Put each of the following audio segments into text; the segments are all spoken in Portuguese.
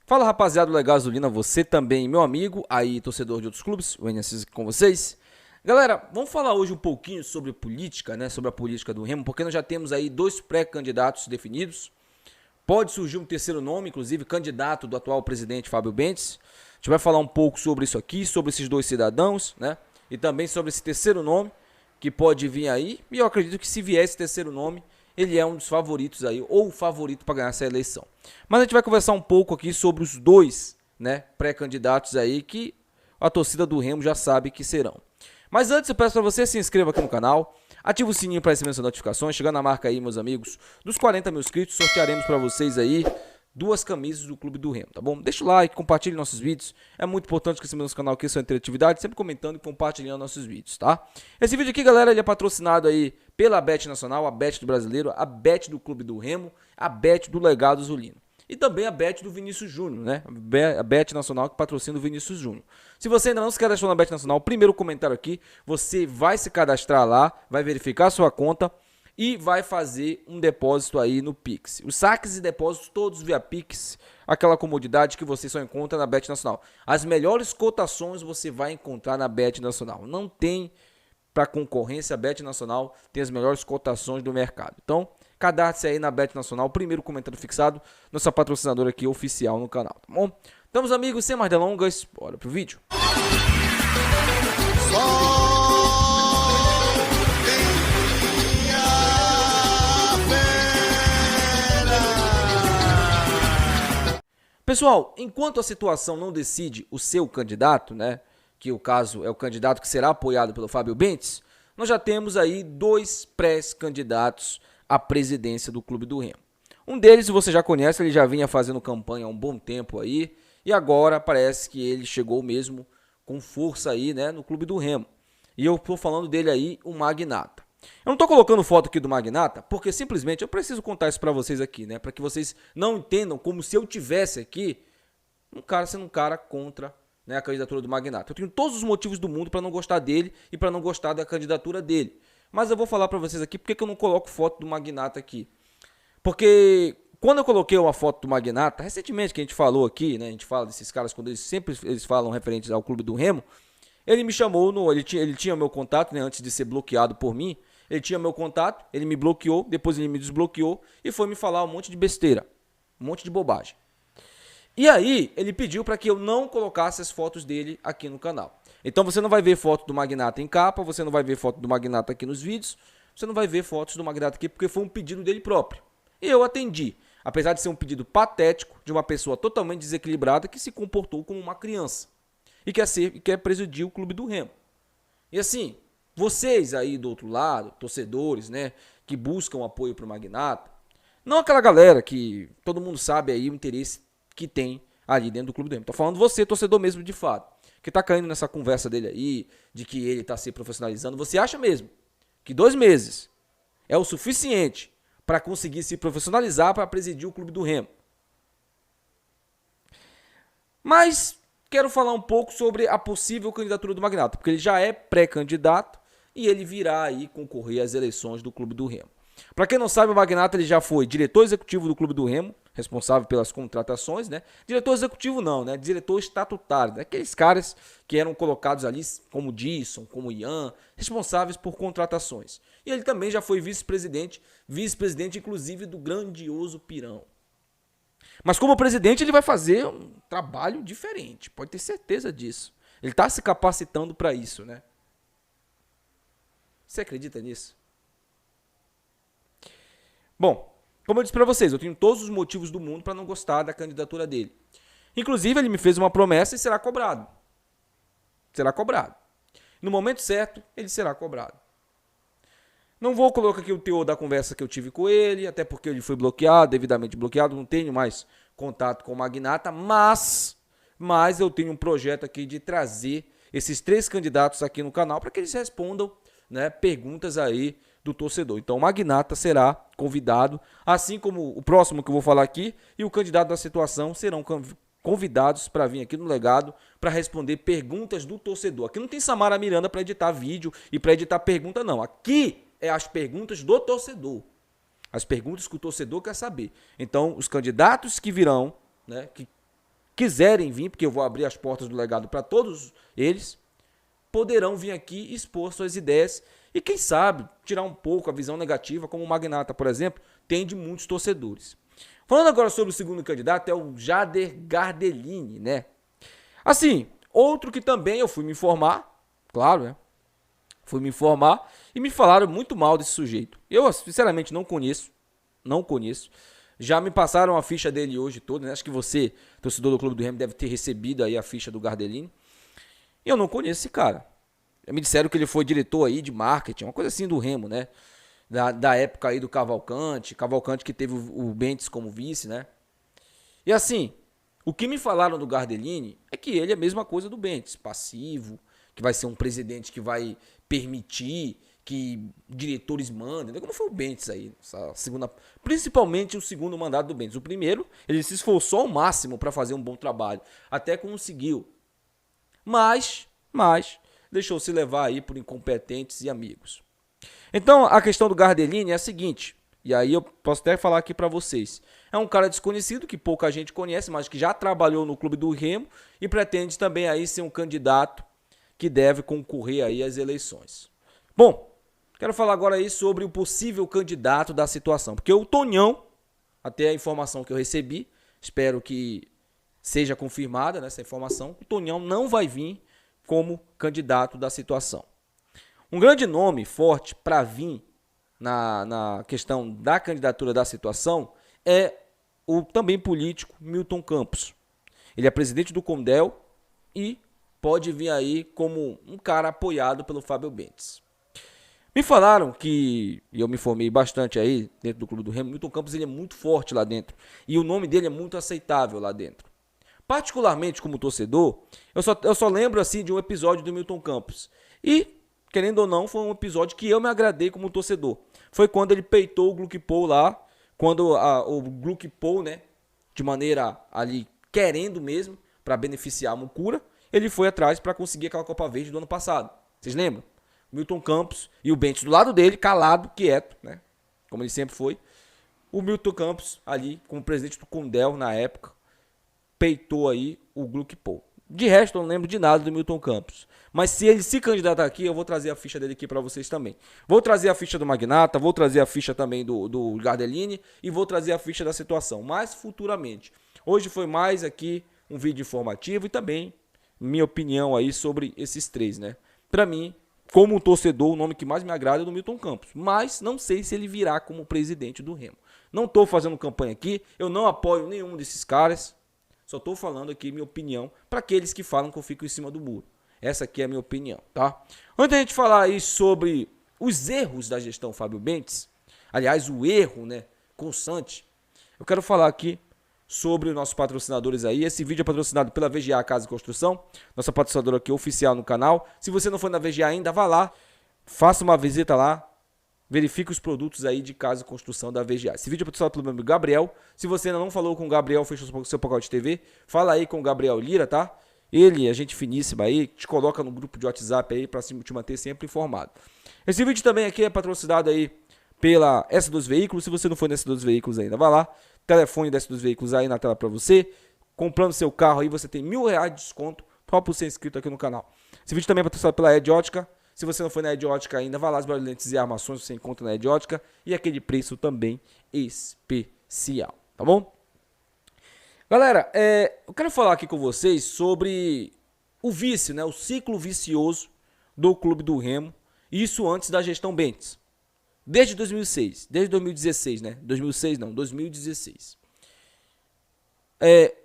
Fala, rapaziada do Legal Azulina, você também, meu amigo, aí torcedor de outros clubes, o NSS com vocês. Galera, vamos falar hoje um pouquinho sobre política, né, sobre a política do Remo, porque nós já temos aí 2 pré-candidatos definidos. Pode surgir um terceiro nome, inclusive candidato do atual presidente Fábio Bentes. A gente vai falar um pouco sobre isso aqui, sobre esses 2 cidadãos, né, e também sobre esse terceiro nome que pode vir aí. E eu acredito que se vier esse terceiro nome, ele é um dos favoritos aí, ou o favorito para ganhar essa eleição. Mas a gente vai conversar um pouco aqui sobre os 2, né, pré-candidatos aí que a torcida do Remo já sabe que serão. Mas antes eu peço para você se inscreva aqui no canal, ative o sininho para receber as notificações, chegando na marca aí, meus amigos, dos 40 mil inscritos, sortearemos para vocês aí 2 camisas do Clube do Remo, tá bom? Deixa o like, compartilhe nossos vídeos, é muito importante que esse nosso canal aqui, sua interatividade, sempre comentando e compartilhando nossos vídeos, tá? Esse vídeo aqui, galera, ele é patrocinado aí pela Bet Nacional, a Bet do Brasileiro, a Bet do Clube do Remo, a Bet do Legado Azulino. E também a Bet do Vinícius Júnior, né? A Bet Nacional que patrocina o Vinícius Júnior. Se você ainda não se cadastrou na Bet Nacional, o primeiro comentário aqui, você vai se cadastrar lá, vai verificar a sua conta e vai fazer um depósito aí no Pix. Os saques e depósitos todos via Pix, aquela comodidade que você só encontra na Bet Nacional. As melhores cotações você vai encontrar na Bet Nacional. Não tem para concorrência, a Bet Nacional tem as melhores cotações do mercado. Então, cadastre aí na Bet Nacional, primeiro comentário fixado, nossa patrocinadora aqui oficial no canal, tá bom? Então, meus amigos, sem mais delongas, bora pro vídeo. Pessoal, enquanto a situação não decide o seu candidato, né, que o caso é o candidato que será apoiado pelo Fábio Bentes, nós já temos aí 2 pré-candidatos à presidência do Clube do Remo. Um deles, se você já conhece, ele já vinha fazendo campanha há um bom tempo aí, e agora parece que ele chegou mesmo com força aí, né, no Clube do Remo. E eu estou falando dele aí, o Magnata. Eu não estou colocando foto aqui do Magnata, porque simplesmente eu preciso contar isso para vocês aqui, né, para que vocês não entendam como se eu tivesse aqui sendo um cara contra, né, a candidatura do Magnata. Eu tenho todos os motivos do mundo para não gostar dele e para não gostar da candidatura dele. Mas eu vou falar para vocês aqui porque que eu não coloco foto do Magnata aqui. Porque quando eu coloquei uma foto do Magnata, recentemente que a gente falou aqui, né, a gente fala desses caras quando eles falam referentes ao Clube do Remo, ele me chamou, ele tinha meu contato, né, antes de ser bloqueado por mim, ele tinha meu contato, ele me bloqueou, depois ele me desbloqueou e foi me falar um monte de besteira, um monte de bobagem. E aí, ele pediu para que eu não colocasse as fotos dele aqui no canal. Então você não vai ver foto do Magnata em capa, você não vai ver foto do Magnata aqui nos vídeos, você não vai ver fotos do Magnata aqui porque foi um pedido dele próprio. E eu atendi, apesar de ser um pedido patético de uma pessoa totalmente desequilibrada que se comportou como uma criança e quer presidir o Clube do Remo. E assim, vocês aí do outro lado, torcedores, né, que buscam apoio para o Magnata, não aquela galera que todo mundo sabe aí o interesse que tem ali dentro do Clube do Remo. Tô falando você, torcedor mesmo de fato, que tá caindo nessa conversa dele aí, de que ele tá se profissionalizando. Você acha mesmo que 2 meses é o suficiente para conseguir se profissionalizar para presidir o Clube do Remo? Mas quero falar um pouco sobre a possível candidatura do Magnata, porque ele já é pré-candidato e ele virá aí concorrer às eleições do Clube do Remo. Para quem não sabe, o Magnata ele já foi diretor executivo do Clube do Remo, responsável pelas contratações, né? Diretor executivo não, né? Diretor estatutário, né? Aqueles caras que eram colocados ali, como Disson, como Ian, responsáveis por contratações. E ele também já foi vice-presidente inclusive do grandioso Pirão. Mas como presidente ele vai fazer um trabalho diferente, pode ter certeza disso. Ele está se capacitando para isso, né? Você acredita nisso? Bom, como eu disse para vocês, eu tenho todos os motivos do mundo para não gostar da candidatura dele. Inclusive, ele me fez uma promessa e será cobrado. Será cobrado. No momento certo, ele será cobrado. Não vou colocar aqui o teor da conversa que eu tive com ele, até porque ele foi bloqueado, devidamente bloqueado, não tenho mais contato com o Magnata, mas eu tenho um projeto aqui de trazer esses 3 candidatos aqui no canal para que eles respondam, né, perguntas aí do torcedor. Então o Magnata será convidado, assim como o próximo que eu vou falar aqui e o candidato da situação serão convidados para vir aqui no Legado para responder perguntas do torcedor. Aqui não tem Samara Miranda para editar vídeo e para editar pergunta não. Aqui é as perguntas do torcedor. As perguntas que o torcedor quer saber. Então os candidatos que virão, né, que quiserem vir, porque eu vou abrir as portas do legado para todos eles, poderão vir aqui expor suas ideias e, quem sabe, tirar um pouco a visão negativa, como o Magnata, por exemplo, tem de muitos torcedores. Falando agora sobre o segundo candidato, é o Jader Gardelini, né? Assim, outro que também eu fui me informar, claro, né? Fui me informar e me falaram muito mal desse sujeito. Eu, sinceramente, não conheço. Já me passaram a ficha dele hoje toda, né? Acho que você, torcedor do Clube do Remo, deve ter recebido aí a ficha do Gardelini. E eu não conheço esse cara. Me disseram que ele foi diretor aí de marketing, uma coisa assim do Remo, né? Da época aí do Cavalcante que teve o Bentes como vice, né? E assim, o que me falaram do Gardelini é que ele é a mesma coisa do Bentes, passivo, que vai ser um presidente que vai permitir que diretores mandem, como foi o Bentes aí, principalmente o segundo mandato do Bentes. O primeiro, ele se esforçou ao máximo para fazer um bom trabalho, até conseguiu, mas deixou-se levar aí por incompetentes e amigos. Então, a questão do Gardelini é a seguinte, e aí eu posso até falar aqui para vocês. É um cara desconhecido, que pouca gente conhece, mas que já trabalhou no Clube do Remo e pretende também aí ser um candidato que deve concorrer aí às eleições. Bom, quero falar agora aí sobre o possível candidato da situação, porque o Tonhão, até a informação que eu recebi, espero que seja confirmada nessa informação, o Tonhão não vai vir como candidato da situação. Um grande nome forte para vir na questão da candidatura da situação é o também político Milton Campos. Ele é presidente do Condel e pode vir aí como um cara apoiado pelo Fábio Bentes. Me falaram que, e eu me informei bastante aí dentro do Clube do Remo, Milton Campos ele é muito forte lá dentro e o nome dele é muito aceitável lá dentro. Particularmente como torcedor, eu só lembro assim de um episódio do Milton Campos e, querendo ou não, foi um episódio que eu me agradei como torcedor. Foi quando ele peitou o Gluck Paul lá, quando o Gluck Paul, né, de maneira ali querendo mesmo, para beneficiar a Mucura, ele foi atrás para conseguir aquela Copa Verde do ano passado. Vocês lembram? Milton Campos e o Bentes do lado dele, calado, quieto, né, como ele sempre foi. O Milton Campos ali, como presidente do Condel na época, peitou aí o Gluck Paul. De resto, eu não lembro de nada do Milton Campos. Mas se ele se candidatar aqui, eu vou trazer a ficha dele aqui para vocês também. Vou trazer a ficha do Magnata, vou trazer a ficha também do Gardelini e vou trazer a ficha da situação, mas futuramente. Hoje foi mais aqui um vídeo informativo e também minha opinião aí sobre esses três, né? Para mim, como um torcedor, o nome que mais me agrada é do Milton Campos, mas não sei se ele virá como presidente do Remo. Não estou fazendo campanha aqui, eu não apoio nenhum desses caras. Só estou falando aqui minha opinião para aqueles que falam que eu fico em cima do muro. Essa aqui é a minha opinião, tá? Antes da gente falar aí sobre os erros da gestão Fábio Bentes, aliás, o erro, né, constante, eu quero falar aqui sobre os nossos patrocinadores aí. Esse vídeo é patrocinado pela VGA Casa e Construção, nossa patrocinadora aqui oficial no canal. Se você não for na VGA ainda, vá lá, faça uma visita lá. Verifique os produtos aí de casa e construção da VGA. Esse vídeo é patrocinado pelo meu amigo Gabriel. Se você ainda não falou com o Gabriel, fechou seu pacote de TV, fala aí com o Gabriel Lira, tá? Ele é gente finíssima aí, te coloca no grupo de WhatsApp aí pra te manter sempre informado. Esse vídeo também aqui é patrocinado aí pela S2 Veículos. Se você não for na S2 Veículos ainda, vai lá. Telefone da S2 Veículos aí na tela pra você. Comprando seu carro aí, você tem R$1.000 de desconto só por ser inscrito aqui no canal. Esse vídeo também é patrocinado pela Ed Ótica. Se você não foi na Ed Ótica ainda, vá lá, as lentes e armações você encontra na Ed Ótica. E aquele preço também especial, tá bom? Galera, eu quero falar aqui com vocês sobre o vício, né? O ciclo vicioso do Clube do Remo. Isso antes da gestão Bentes. Desde 2006, desde 2016, né? 2006 não, 2016.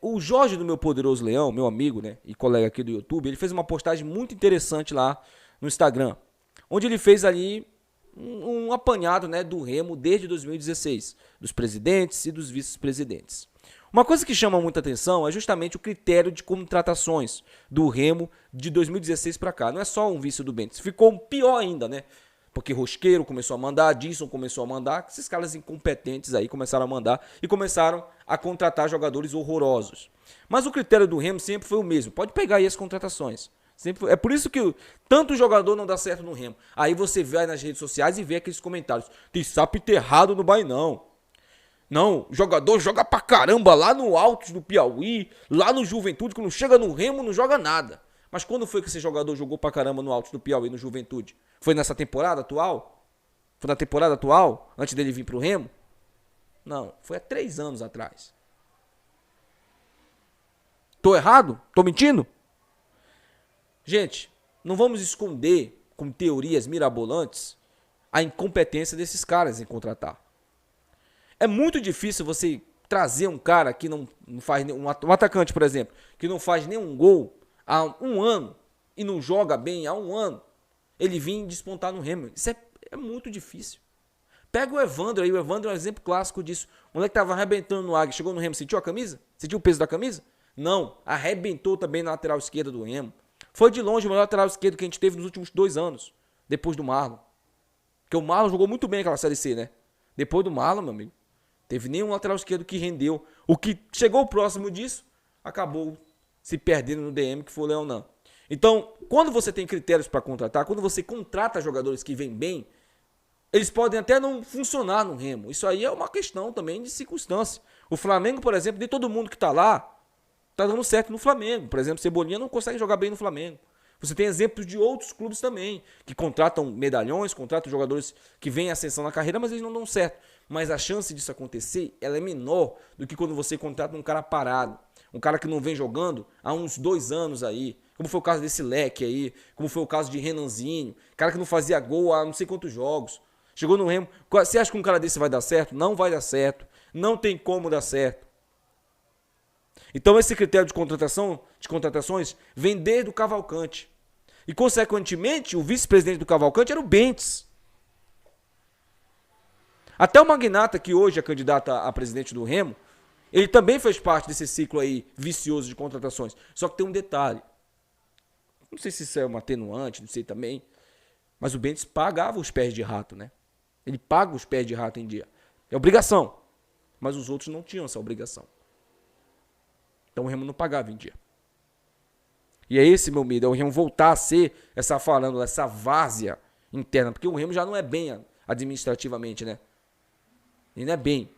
O Jorge do Meu Poderoso Leão, meu amigo, né? E colega aqui do YouTube, ele fez uma postagem muito interessante lá no Instagram, onde ele fez ali um apanhado, né, do Remo desde 2016, dos presidentes e dos vice-presidentes. Uma coisa que chama muita atenção é justamente o critério de contratações do Remo de 2016 para cá. Não é só um vício do Bentes, ficou pior ainda, né? Porque Rosqueiro começou a mandar, Dinson começou a mandar, esses caras incompetentes aí começaram a mandar e começaram a contratar jogadores horrorosos. Mas o critério do Remo sempre foi o mesmo, pode pegar aí as contratações. É por isso que tanto jogador não dá certo no Remo. Aí você vai nas redes sociais e vê aqueles comentários. Tem sapo enterrado no Bainão. Não, jogador joga pra caramba lá no Altos do Piauí, lá no Juventude, quando chega no Remo não joga nada. Mas quando foi que esse jogador jogou pra caramba no Altos do Piauí, no Juventude? Foi nessa temporada atual? Foi na temporada atual, antes dele vir pro Remo? Não, foi há 3 anos atrás. Tô errado? Tô mentindo? Gente, não vamos esconder com teorias mirabolantes a incompetência desses caras em contratar. É muito difícil você trazer um cara que não faz um atacante, por exemplo, que não faz nenhum gol há 1 ano e não joga bem há 1 ano, ele vir despontar no Remo. Isso é muito difícil. Pega o Evandro aí, o Evandro é um exemplo clássico disso. O moleque tava arrebentando no Águia, chegou no Remo, sentiu a camisa? Sentiu o peso da camisa? Não, arrebentou também na lateral esquerda do Remo. Foi de longe o melhor lateral esquerdo que a gente teve nos últimos 2 anos, depois do Marlon. Porque o Marlon jogou muito bem aquela Série C, né? Depois do Marlon, meu amigo, teve nenhum lateral esquerdo que rendeu. O que chegou próximo disso, acabou se perdendo no DM, que foi o Leonan. Então, quando você tem critérios para contratar, quando você contrata jogadores que vêm bem, eles podem até não funcionar no Remo. Isso aí é uma questão também de circunstância. O Flamengo, por exemplo, de todo mundo que está lá, está dando certo no Flamengo. Por exemplo, Cebolinha não consegue jogar bem no Flamengo. Você tem exemplos de outros clubes também, que contratam medalhões, contratam jogadores que vêm em ascensão na carreira, mas eles não dão certo. Mas a chance disso acontecer, ela é menor do que quando você contrata um cara parado. Um cara que não vem jogando há uns 2 anos aí. Como foi o caso desse Leque aí, como foi o caso de Renanzinho. Cara que não fazia gol há não sei quantos jogos. Chegou no Remo. Você acha que um cara desse vai dar certo? Não vai dar certo. Não tem como dar certo. Então esse critério de contratações, vem desde o Cavalcante. E, consequentemente, o vice-presidente do Cavalcante era o Bentes. Até o Magnata, que hoje é candidato a presidente do Remo, ele também fez parte desse ciclo aí vicioso de contratações. Só que tem um detalhe. Não sei se isso é uma atenuante, não sei também. Mas o Bentes pagava os pés de rato, né? Ele paga os pés de rato em dia. É obrigação. Mas os outros não tinham essa obrigação. Então o Remo não pagava em dia. E é esse meu medo, é o Remo voltar a ser essa farândola, essa várzea interna. Porque o Remo já não é bem administrativamente, né? Ele não é bem.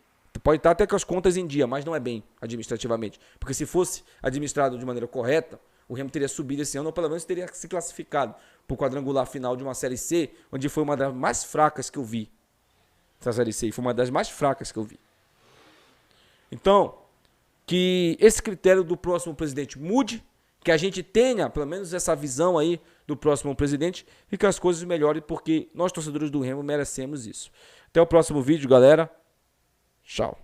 Pode estar até com as contas em dia, mas não é bem administrativamente. Porque se fosse administrado de maneira correta, o Remo teria subido esse ano, ou pelo menos teria se classificado para o quadrangular final de uma Série C, onde foi uma das mais fracas que eu vi. Essa Série C foi uma das mais fracas que eu vi. Então, que esse critério do próximo presidente mude, que a gente tenha, pelo menos, essa visão aí do próximo presidente e que as coisas melhorem, porque nós, torcedores do Remo, merecemos isso. Até o próximo vídeo, galera. Tchau.